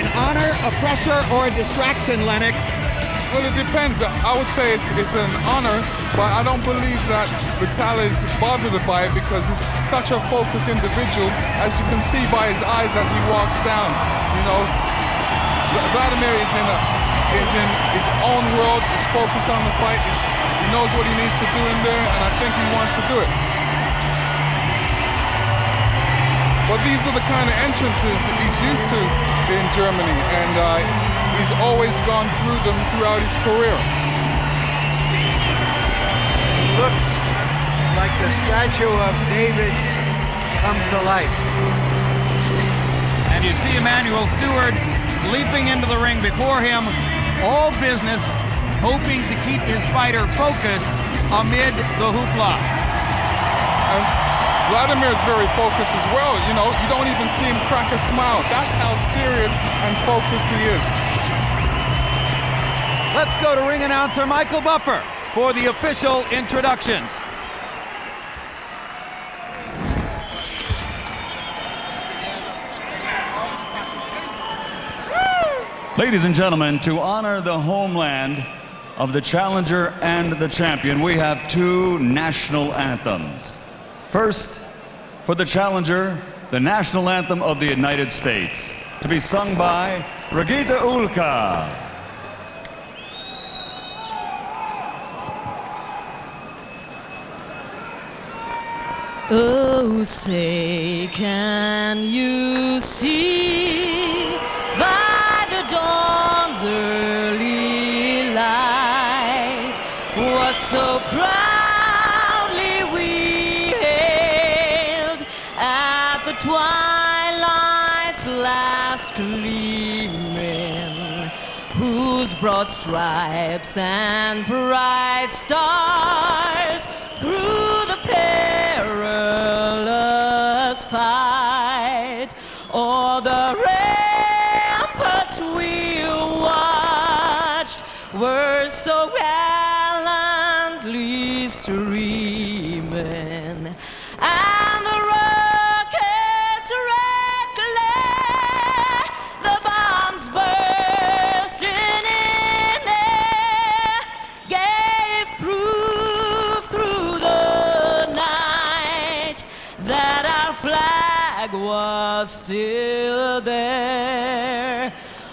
An honor, a pressure, or a distraction, Lennox? Well, it depends. I would say it's an honor, but I don't believe that Vital is bothered by it because he's such a focused individual, as you can see by his eyes as he walks down. You know, Wladimir is in his own world. He's focused on the fight. He knows what he needs to do in there, and I think he wants to do it. But these are the kind of entrances he's used to in Germany, and he's always gone through them throughout his career. It looks like the statue of David come to life. And you see Emanuel Stewart leaping into the ring before him, all business, hoping to keep his fighter focused amid the hoopla. Wladimir is very focused as well. You know, you don't even see him crack a smile. That's how serious and focused he is. Let's go to ring announcer Michael Buffer for the official introductions. Ladies and gentlemen, to honor the homeland of the challenger and the champion, we have two national anthems. First, for the challenger, the national anthem of the United States, to be sung by Regita Ulka. Oh, say, can you see by the dawn's early light what so proudly we hailed at the twilight's last gleaming, whose broad stripes and bright stars through the perilous fight o'er the ramparts we watched were so gallantly streaming, and the rockets' red glare, the bombs bursting in air, gave proof through the night that our flag was still there.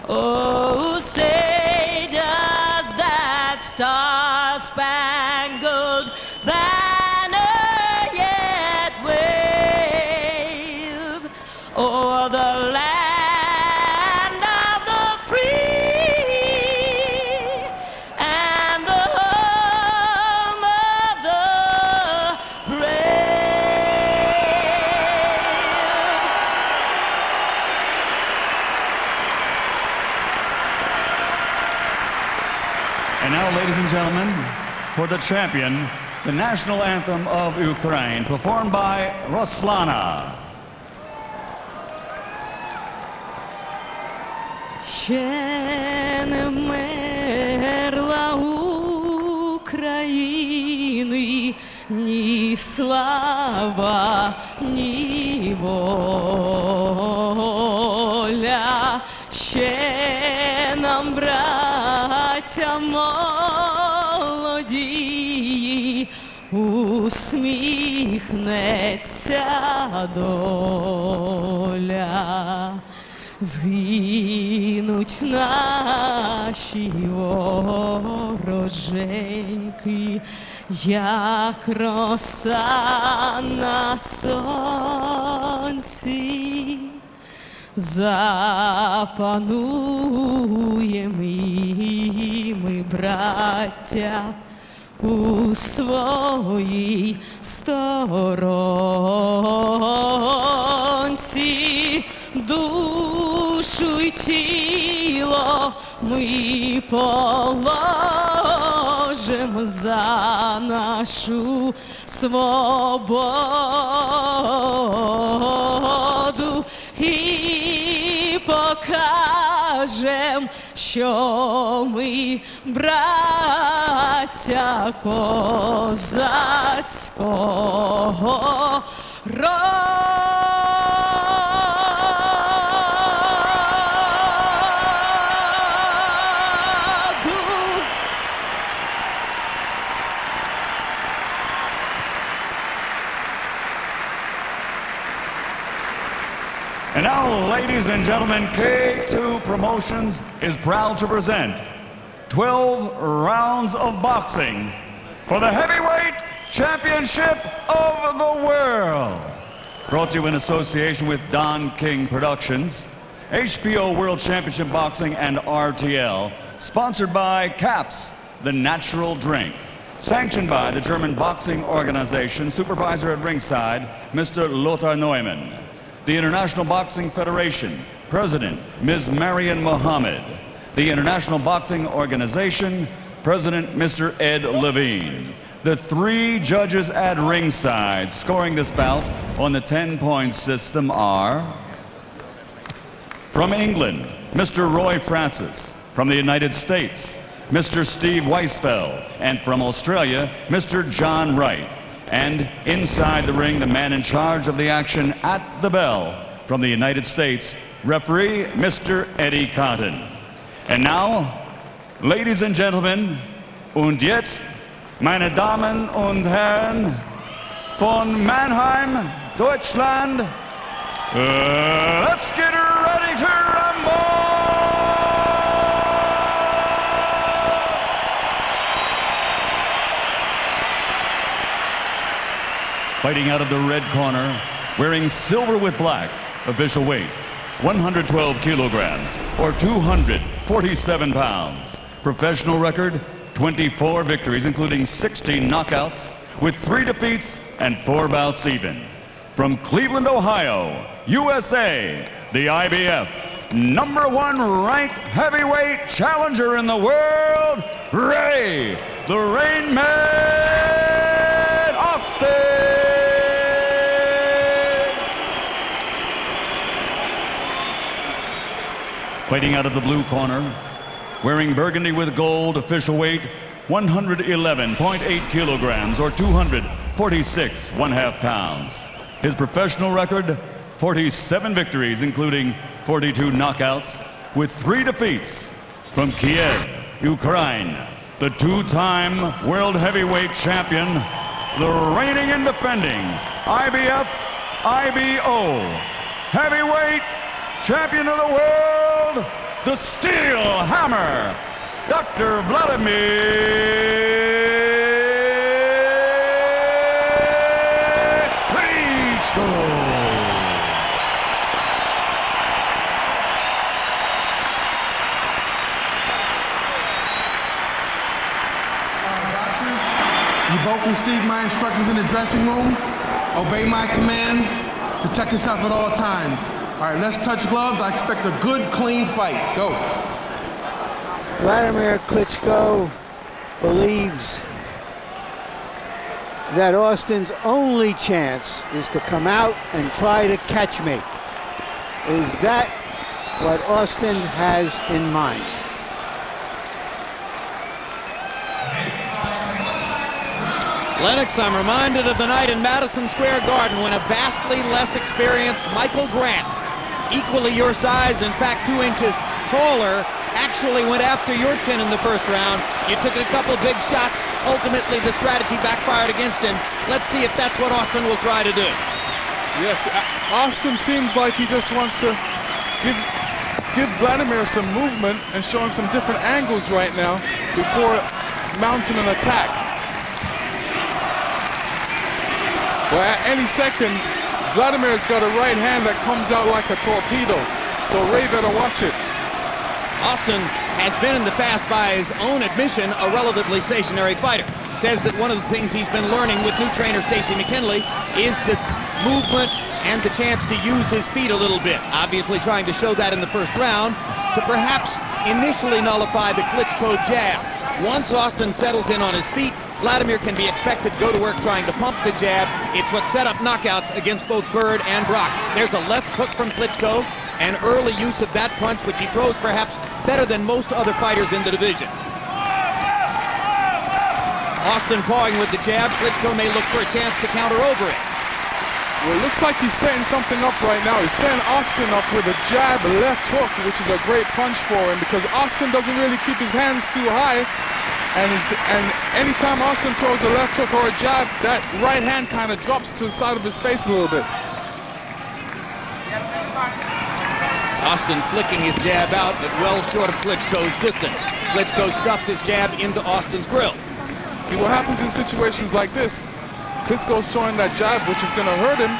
Oh, say does that star-spangled banner yet wave o'er the land of the free and the home of the And now, ladies and gentlemen, for the champion, the national anthem of Ukraine, performed by Ruslana. Ще не вмерла України ні слава, ні воля. Ще нам, браття молоді, усміхнеться доля. Згинуть наші вороженьки, як роса на сонці. Запануєм і ми, браття, у своїй сторонці. Душу й тіло ми положим за нашу свободу і покажем, що ми браття козацького роду. now, ladies and gentlemen, K2 Promotions is proud to present 12 rounds of boxing for the Heavyweight Championship of the World. Brought to you in association with Don King Productions, HBO World Championship Boxing, and RTL. Sponsored by CAPS, the natural drink. Sanctioned by the German Boxing Organization. Supervisor at ringside, Mr. Lothar Neumann. The International Boxing Federation, President, Ms. Marian Mohammed. The International Boxing Organization, President, Mr. Ed Levine. The 3 judges at ringside scoring this bout on the 10-point system are... From England, Mr. Roy Francis. From the United States, Mr. Steve Weisfeld. And from Australia, Mr. John Wright. And inside the ring, the man in charge of the action at the bell, from the United States, referee Mr. Eddie Cotton. And now, ladies and gentlemen, und jetzt, meine Damen und Herren, von Mannheim, Deutschland, let's get ready to rumble! Fighting out of the red corner, wearing silver with black, official weight, 112 kilograms, or 247 pounds. Professional record, 24 victories, including 16 knockouts, with 3 defeats and 4 bouts even. From Cleveland, Ohio, USA, the IBF #1 ranked heavyweight challenger in the world, Ray the Rain Man Austin! Fighting out of the blue corner, wearing burgundy with gold, official weight, 111.8 kilograms, or 246 1/2 pounds. His professional record, 47 victories, including 42 knockouts, with 3 defeats. From Kiev, Ukraine, the 2-time world heavyweight champion, the reigning and defending IBF, IBO, heavyweight champion of the world, the Steelhammer, Dr. Wladimir Klitschko. Boxers, you both received my instructions in the dressing room. Obey my commands. Protect yourself at all times. All right, let's touch gloves. I expect a good, clean fight. Go. Wladimir Klitschko believes that Austin's only chance is to come out and try to catch me. Is that what Austin has in mind? Lennox, I'm reminded of the night in Madison Square Garden when a vastly less experienced Michael Grant, equally your size, in fact 2 inches taller, actually went after your chin in the first round. You took a couple big shots. Ultimately, the strategy backfired against him. Let's see if that's what Austin will try to do. Yes, Austin seems like he just wants to give Wladimir some movement and show him some different angles right now before mounting an attack. Well, at any second, Vladimir's got a right hand that comes out like a torpedo, so Ray better watch it. Austin has been in the past, by his own admission, a relatively stationary fighter. Says that one of the things he's been learning with new trainer Stacy McKinley is the movement and the chance to use his feet a little bit. Obviously trying to show that in the first round to perhaps initially nullify the Klitschko jab. Once Austin settles in on his feet, Wladimir can be expected to go to work trying to pump the jab. It's what set up knockouts against both Bird and Brock. There's a left hook from Klitschko, an early use of that punch, which he throws perhaps better than most other fighters in the division. Austin pawing with the jab. Klitschko may look for a chance to counter over it. Well, it looks like he's setting something up right now. He's setting Austin up with a jab, left hook, which is a great punch for him because Austin doesn't really keep his hands too high. And anytime Austin throws a left hook or a jab, that right hand kind of drops to the side of his face a little bit. Austin flicking his jab out, but well short of Klitschko's distance. Klitschko stuffs his jab into Austin's grill. See what happens in situations like this. Klitschko's showing that jab, which is going to hurt him.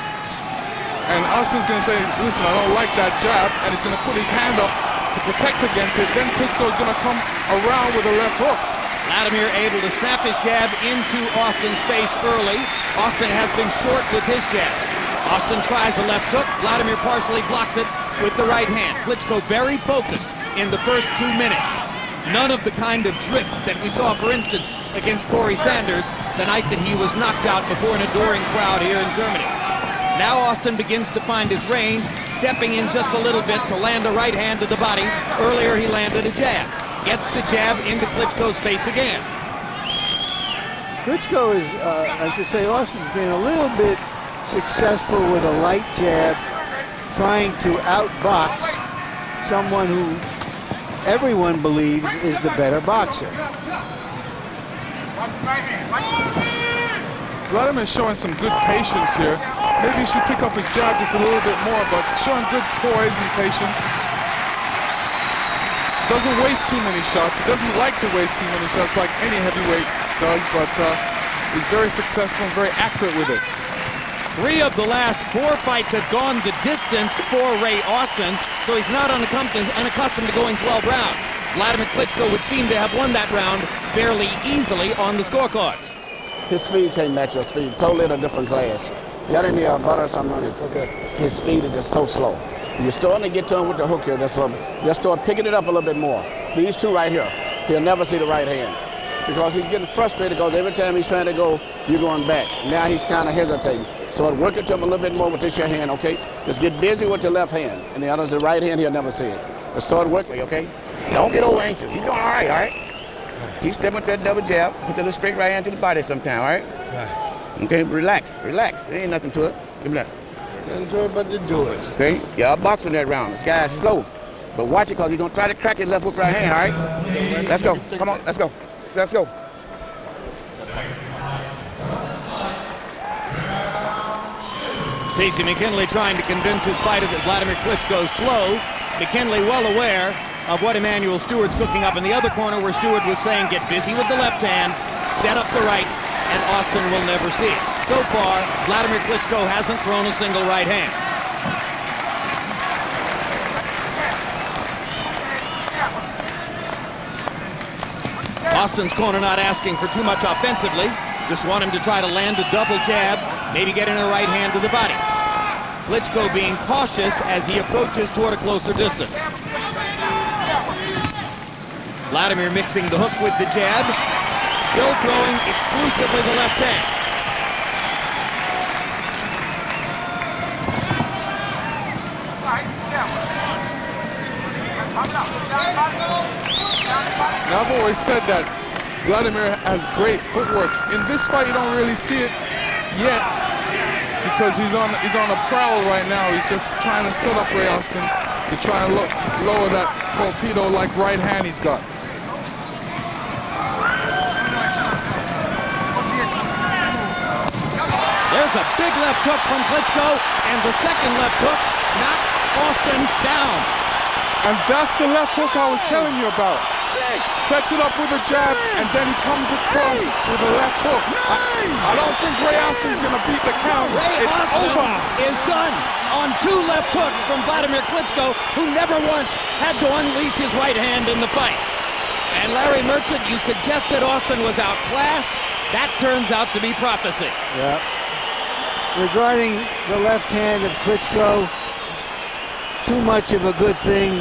And Austin's going to say, listen, I don't like that jab. And he's going to put his hand up to protect against it. Then Klitschko's going to come around with a left hook. Wladimir able to snap his jab into Austin's face early. Austin has been short with his jab. Austin tries a left hook. Wladimir partially blocks it with the right hand. Klitschko very focused in the first 2 minutes. None of the kind of drift that we saw, for instance, against Corey Sanders the night that he was knocked out before an adoring crowd here in Germany. Now Austin begins to find his range, stepping in just a little bit to land a right hand to the body. Earlier he landed a jab. Gets the jab into Klitschko's face again. Klitschko is, I should say, Austin's been a little bit successful with a light jab, trying to outbox someone who everyone believes is the better boxer. Wladimir's showing some good patience here. Maybe he should pick up his jab just a little bit more, but showing good poise and patience. Doesn't waste too many shots. He doesn't like to waste too many shots like any heavyweight does, but he's very successful and very accurate with it. 3 of the last 4 fights have gone the distance for Ray Austin, so he's not unaccustomed to going 12 rounds. Wladimir Klitschko would seem to have won that round fairly easily on the scorecards. His speed can't match your speed. Totally in a different class. Vladimir butter something on it. His speed is just so slow. You're starting to get to him with the hook here just a little bit. Just start picking it up a little bit more. These two right here, he'll never see the right hand because he's getting frustrated because every time he's trying to go, you're going back. Now he's kind of hesitating. Start working to him a little bit more with this your hand, okay? Just get busy with your left hand. And the other's the right hand, he'll never see it. But start working, okay? Don't get over anxious. You're doing all right, all right? Keep stepping with that double jab. Put that little straight right hand to the body sometime, all right? Okay, relax, relax. There ain't nothing to it. Give me that. Nothing to it but to do it. Okay, y'all boxing that round. This guy's slow. But watch it because he's going to try to crack his left hook right hand, all right? Let's go. Come on, let's go. Let's go. Stacey McKinley trying to convince his fighter that Wladimir Klitschko's slow. McKinley well aware of what Emmanuel Stewart's cooking up in the other corner, where Stewart was saying get busy with the left hand, set up the right, and Austin will never see it. So far, Wladimir Klitschko hasn't thrown a single right hand. Austin's corner not asking for too much offensively, just want him to try to land a double jab, maybe get in a right hand to the body. Klitschko being cautious as he approaches toward a closer distance. Wladimir mixing the hook with the jab, still throwing exclusively the left hand. Now, I've always said that Wladimir has great footwork. In this fight, you don't really see it yet because he's on a prowl right now. He's just trying to set up Ray Austin to try and lower that torpedo-like right hand he's got. There's a big left hook from Klitschko, and the second left hook knocks Austin down. And that's the left hook I was telling you about. Sets it up with a jab, and then he comes across with a left hook. I don't think Ray Austin's going to beat the count. Ray It's Austin over. is done on 2 left hooks from Wladimir Klitschko, who never once had to unleash his right hand in the fight. And Larry Merchant, you suggested Austin was outclassed. That turns out to be prophecy. Yeah. Regarding the left hand of Klitschko, too much of a good thing,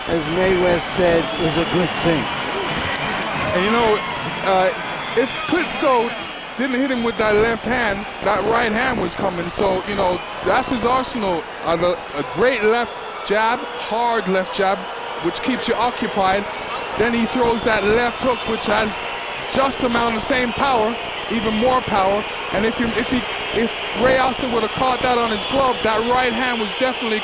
as Mae West said, is a good thing. And you know, if Klitschko didn't hit him with that left hand, that right hand was coming. So, you know, that's his arsenal. A great left jab, hard left jab, which keeps you occupied. Then he throws that left hook, which has just amount of the same power, even more power. And if Ray Austin would have caught that on his glove, that right hand was definitely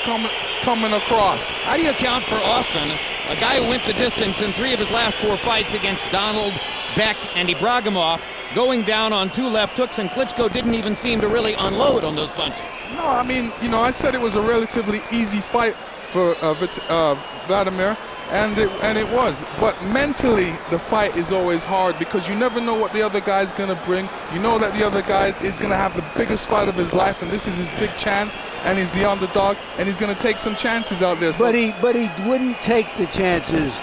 coming across. How do you account for Austin, a guy who went the distance in 3 of his last 4 fights against Donald, Beck, and Ibragimov, going down on 2 left hooks, and Klitschko didn't even seem to really unload on those punches? No, I mean, you know, I said it was a relatively easy fight for Wladimir, and it was. But mentally, the fight is always hard because you never know what the other guy's gonna bring. You know that the other guy is gonna have the biggest fight of his life, and this is his big chance, and he's the underdog, and he's gonna take some chances out there. So But he wouldn't take the chances,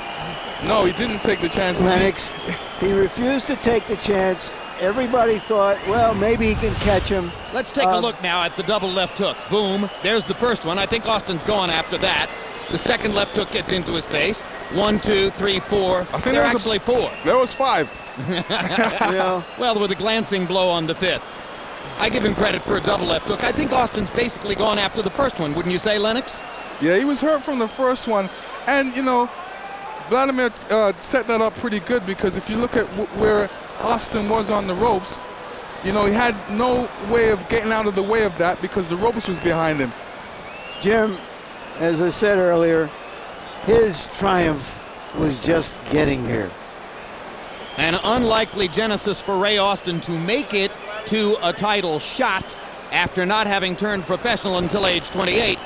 no, he didn't take the chances. Lennox. He refused to take the chance. Everybody thought, well, maybe he can catch him. Let's take a look now at the double left hook. Boom. There's the first one. I think Austin's going after that. The second left hook gets into his face. 1, 2, 3, 4. I think there are actually 4. There was 5. Well, with a glancing blow on the 5th. I give him credit for a double left hook. I think Austin's basically gone after the first one, wouldn't you say, Lennox? Yeah, he was hurt from the first one. And, you know, Wladimir set that up pretty good because if you look at where Austin was on the ropes, you know, he had no way of getting out of the way of that because the ropes was behind him. Jim, as I said earlier, his triumph was just getting here. An unlikely genesis for Ray Austin to make it to a title shot after not having turned professional until age 28.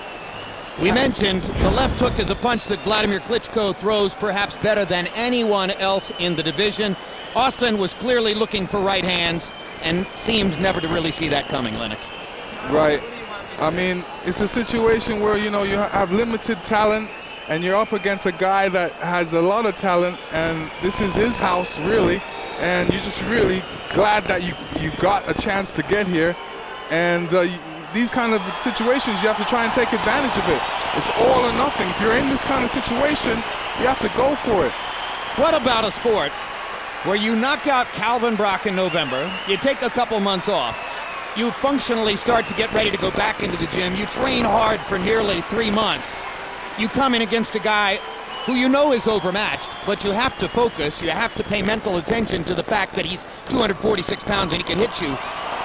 We mentioned the left hook is a punch that Wladimir Klitschko throws perhaps better than anyone else in the division. Austin was clearly looking for right hands and seemed never to really see that coming, Lennox. Right. I mean, it's a situation where, you know, you have limited talent and you're up against a guy that has a lot of talent, and this is his house, really, and you're just really glad that you got a chance to get here. And these kind of situations, you have to try and take advantage of it. It's all or nothing. If you're in this kind of situation, you have to go for it. What about a sport where you knock out Calvin Brock in November, you take a couple months off, you functionally start to get ready to go back into the gym, you train hard for nearly 3 months, you come in against a guy who you know is overmatched, but you have to focus, you have to pay mental attention to the fact that he's 246 pounds and he can hit you.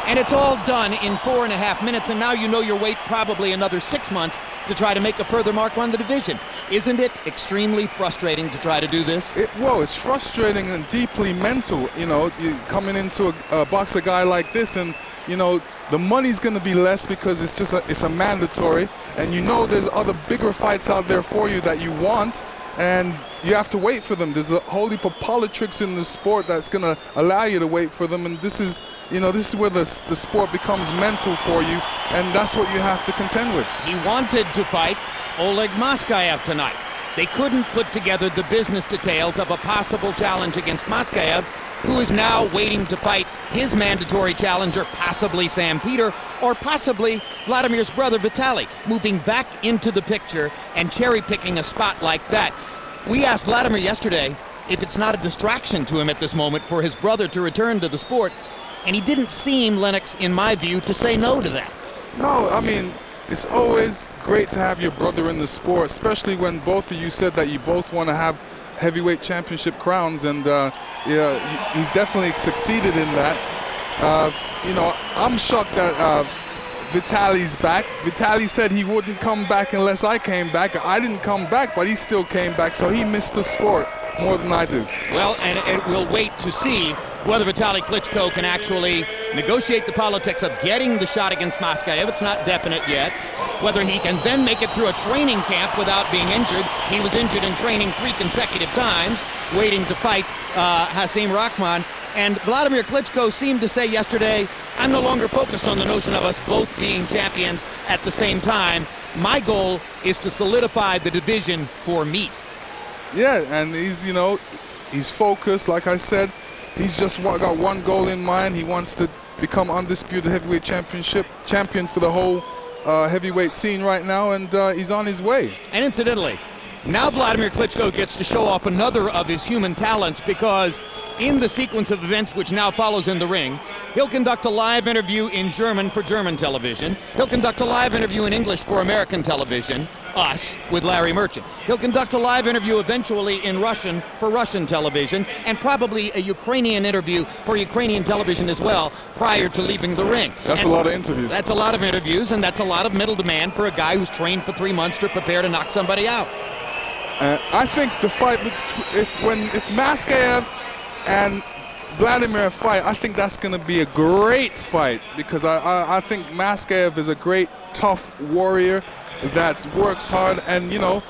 And it's all done in 4.5 minutes, and now you know your weight probably another 6 months to try to make a further mark on the division. Isn't it extremely frustrating to try to do this? Well, it's frustrating and deeply mental. You know, you coming into a box a guy like this, and you know the money's going to be less because it's a mandatory, and you know there's other bigger fights out there for you that you want, and you have to wait for them. There's a whole heap of politics in the sport that's going to allow you to wait for them, and this is, you know, this is where the sport becomes mental for you, and that's what you have to contend with. He wanted to fight Oleg Moskaev tonight. They couldn't put together the business details of a possible challenge against Moskaev, who is now waiting to fight his mandatory challenger, possibly Sam Peter, or possibly Vladimir's brother Vitaly, moving back into the picture and cherry-picking a spot like that. We asked Wladimir yesterday if it's not a distraction to him at this moment for his brother to return to the sport, and he didn't seem, Lennox, in my view, to say no to that. No, I mean, it's always great to have your brother in the sport, especially when both of you said that you both want to have heavyweight championship crowns, and yeah, he's definitely succeeded in that. You know, I'm shocked that Vitaly's back. Vitaly said he wouldn't come back unless I came back. I didn't come back, but he still came back, so he missed the sport more than I do. Well, and we'll wait to see whether Vitaly Klitschko can actually negotiate the politics of getting the shot against Moskaev. It's not definite yet. Whether he can then make it through a training camp without being injured. He was injured in training 3 consecutive times, waiting to fight Hasim Rahman. And Wladimir Klitschko seemed to say yesterday, I'm no longer focused on the notion of us both being champions at the same time. My goal is to solidify the division for me. Yeah, and he's, you know, he's focused. Like I said, he's just got one goal in mind. He wants to become undisputed heavyweight champion for the whole heavyweight scene right now, and he's on his way. And incidentally, now Wladimir Klitschko gets to show off another of his human talents, because in the sequence of events which now follows in the ring, he'll conduct a live interview in German for German television. He'll conduct a live interview in English for American television, us, with Larry Merchant. He'll conduct a live interview eventually in Russian for Russian television, and probably a Ukrainian interview for Ukrainian television as well prior to leaving the ring. That's a lot of interviews. That's a lot of interviews, and that's a lot of mental demand for a guy who's trained for 3 months to prepare to knock somebody out. I think the fight, if Moskaev and Wladimir fight, I think that's going to be a great fight, because I think Moskaev is a great, tough warrior, that works hard and, you know,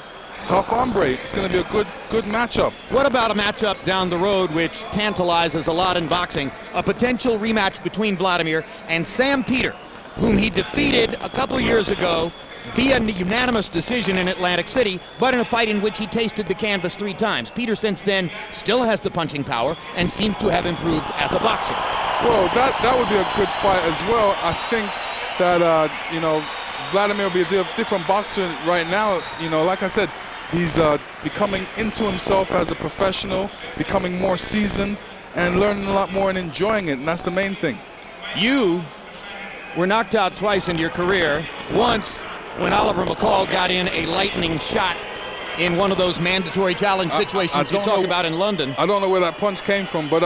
tough hombre. It's going to be a good matchup. What about a matchup down the road which tantalizes a lot in boxing? A potential rematch between Wladimir and Sam Peter, whom he defeated a couple years ago via unanimous decision in Atlantic City, but in a fight in which he tasted the canvas 3 times. Peter since then still has the punching power and seems to have improved as a boxer. Well, that would be a good fight as well. I think that, you know, Wladimir will be a different boxer right now. You know, like I said, he's becoming into himself as a professional, becoming more seasoned, and learning a lot more and enjoying it, and that's the main thing. You were knocked out twice in your career. Once when Oliver McCall got in a lightning shot in one of those mandatory challenge situations you talk about in London. I don't know where that punch came from, but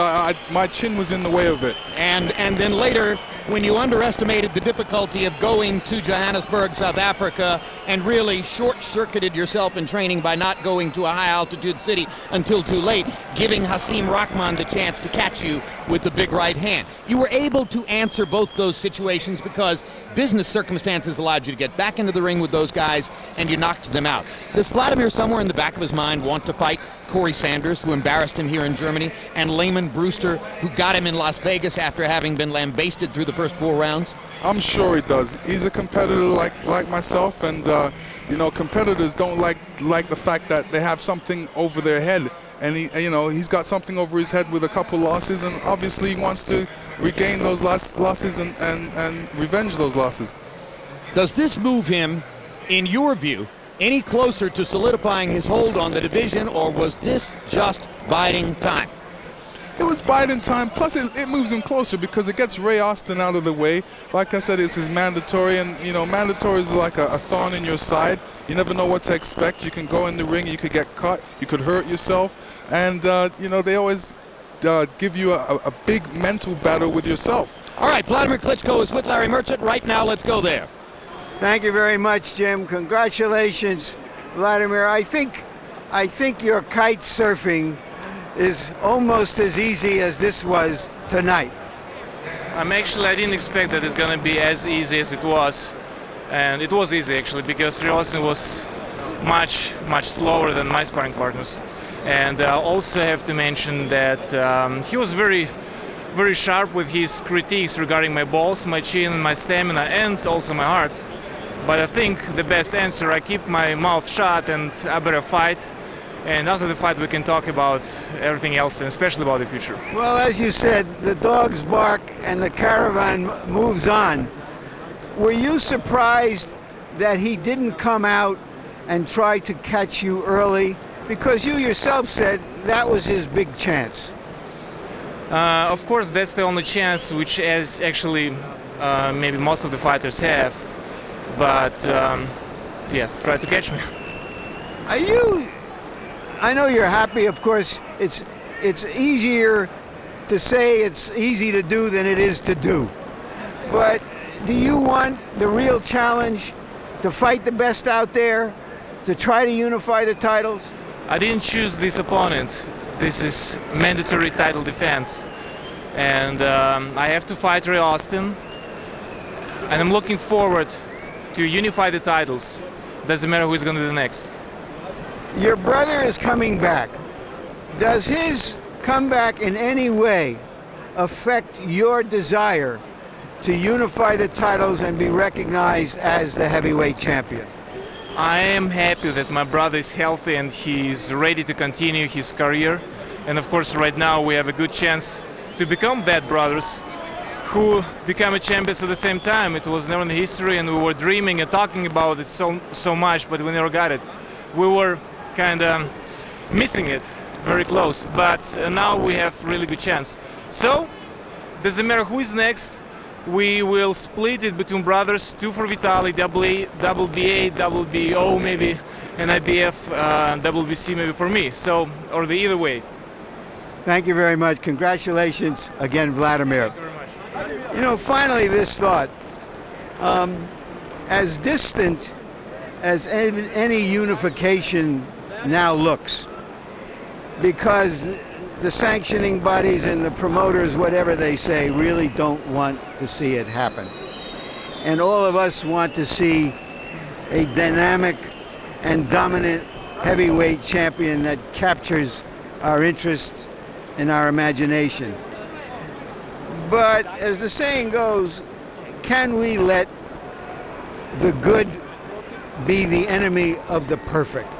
my chin was in the way of it. And then later, when you underestimated the difficulty of going to Johannesburg, South Africa, and really short-circuited yourself in training by not going to a high-altitude city until too late, giving Hasim Rahman the chance to catch you with the big right hand. You were able to answer both those situations because business circumstances allowed you to get back into the ring with those guys, and you knocked them out. Does Wladimir, somewhere in the back of his mind, want to fight Corey Sanders, who embarrassed him here in Germany, and Layman Brewster, who got him in Las Vegas after having been lambasted through the first 4 rounds? I'm sure he does. He's a competitor like myself, and you know, competitors don't like the fact that they have something over their head. And he's got something over his head with a couple losses, and obviously he wants to regain those losses and revenge those losses. Does this move him, in your view, any closer to solidifying his hold on the division, or was this just biding time? It was biding time, plus it moves him closer because it gets Ray Austin out of the way. Like I said, this is mandatory, and you know, mandatory is like a thorn in your side. You never know what to expect. You can go in the ring, you could get cut, you could hurt yourself, and you know, they always give you a big mental battle with yourself. All right, Wladimir Klitschko is with Larry Merchant right now. Let's go there. Thank you very much, Jim. Congratulations, Wladimir. I think your kite surfing is almost as easy as this was tonight. I didn't expect that it's going to be as easy as it was. And it was easy, actually, because Ray Austin was much slower than my sparring partners. And I also have to mention that he was very sharp with his critiques regarding my balls, my chin, my stamina, and also my heart. But I think the best answer, I keep my mouth shut and I better fight. And after the fight, we can talk about everything else, and especially about the future. Well, as you said, the dogs bark and the caravan moves on. Were you surprised that he didn't come out and try to catch you early? Because you yourself said that was his big chance. Of course, that's the only chance which is actually maybe most of the fighters have. But yeah, try to catch me. I know you're happy, of course. It's easier to say it's easy to do than it is to do. But do you want the real challenge to fight the best out there, to try to unify the titles? I didn't choose this opponent. This is mandatory title defense. And I have to fight Ray Austin. And I'm looking forward to unify the titles. Doesn't matter who's going to be the next. Your brother is coming back. Does his comeback in any way affect your desire to unify the titles and be recognized as the heavyweight champion? I am happy that my brother is healthy and he's ready to continue his career. And of course, right now we have a good chance to become that brothers who become a champions at the same time. It was never in history, and we were dreaming and talking about it so much, but we never got it. We were kind of missing it, very close, but now we have really good chance. So, doesn't matter who is next, we will split it between brothers, 2 for Vitaly, WBA, WBO maybe, and IBF, WBC maybe for me, so, or the either way. Thank you very much. Congratulations again, Wladimir. Thank you very much. You know, finally this thought, as distant as any unification now looks, because the sanctioning bodies and the promoters, whatever they say, really don't want to see it happen. And all of us want to see a dynamic and dominant heavyweight champion that captures our interest and our imagination. But as the saying goes, can we let the good be the enemy of the perfect?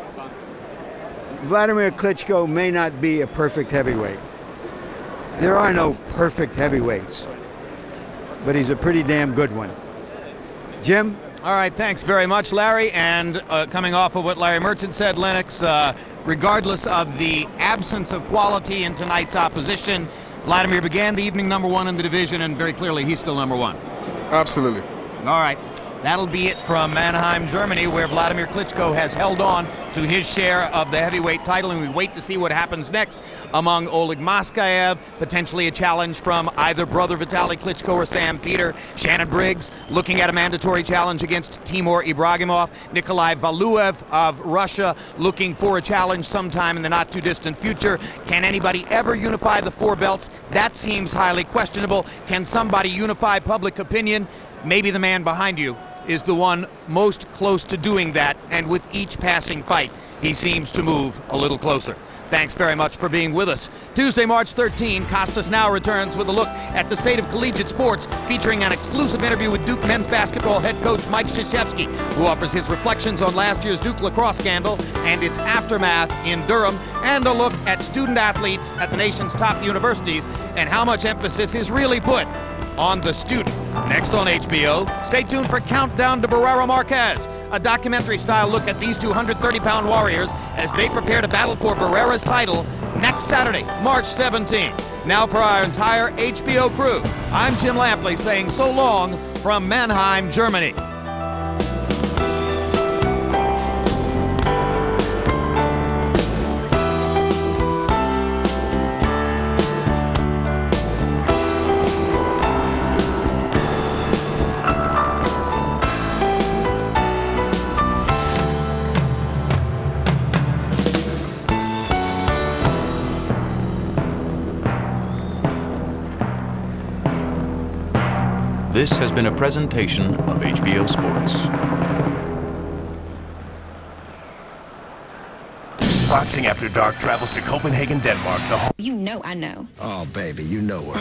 Wladimir Klitschko may not be a perfect heavyweight. There are no perfect heavyweights, but he's a pretty damn good one. Jim? All right, thanks very much, Larry. And coming off of what Larry Merchant said, Lennox, regardless of the absence of quality in tonight's opposition, Wladimir began the evening number one in the division, and very clearly he's still number one. Absolutely. All right. That'll be it from Mannheim, Germany, where Wladimir Klitschko has held on to his share of the heavyweight title, and we wait to see what happens next among Oleg Moskayev, potentially a challenge from either brother Vitaly Klitschko or Sam Peter. Shannon Briggs looking at a mandatory challenge against Timur Ibragimov. Nikolai Valuev of Russia looking for a challenge sometime in the not-too-distant future. Can anybody ever unify the four belts? That seems highly questionable. Can somebody unify public opinion? Maybe the man behind you is the one most close to doing that, and with each passing fight, he seems to move a little closer. Thanks very much for being with us. Tuesday, March 13, Costas Now returns with a look at the state of collegiate sports, featuring an exclusive interview with Duke men's basketball head coach Mike Krzyzewski, who offers his reflections on last year's Duke lacrosse scandal and its aftermath in Durham, and a look at student athletes at the nation's top universities and how much emphasis is really put on the student. Next on HBO, stay tuned for Countdown to Barrera Marquez, a documentary-style look at these 230-pound warriors as they prepare to battle for Barrera's title next Saturday, March 17. Now for our entire HBO crew, I'm Jim Lampley saying so long from Mannheim, Germany. This has been a presentation of HBO Sports. Boxing After Dark travels to Copenhagen, Denmark, the home. You know I know. Oh, baby, you know her.